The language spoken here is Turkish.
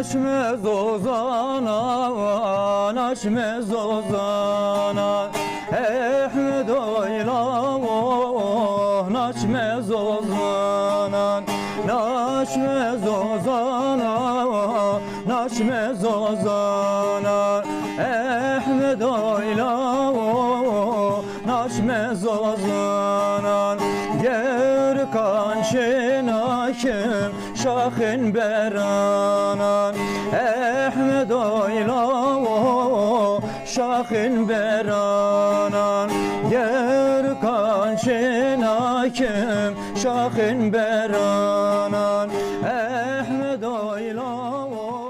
naşmez ozanan, naşmez ozanan Ehmed oyla oh, naşmez ozanan Naşmez ozanan, naşmez ozanan Ehmed oyla oh, naşmez ozanan Gerkan şenakim şahın beranan Ehmed oyla oh, şahın beranan Gerkan şenakim şahın beranan Ehmed oyla oh,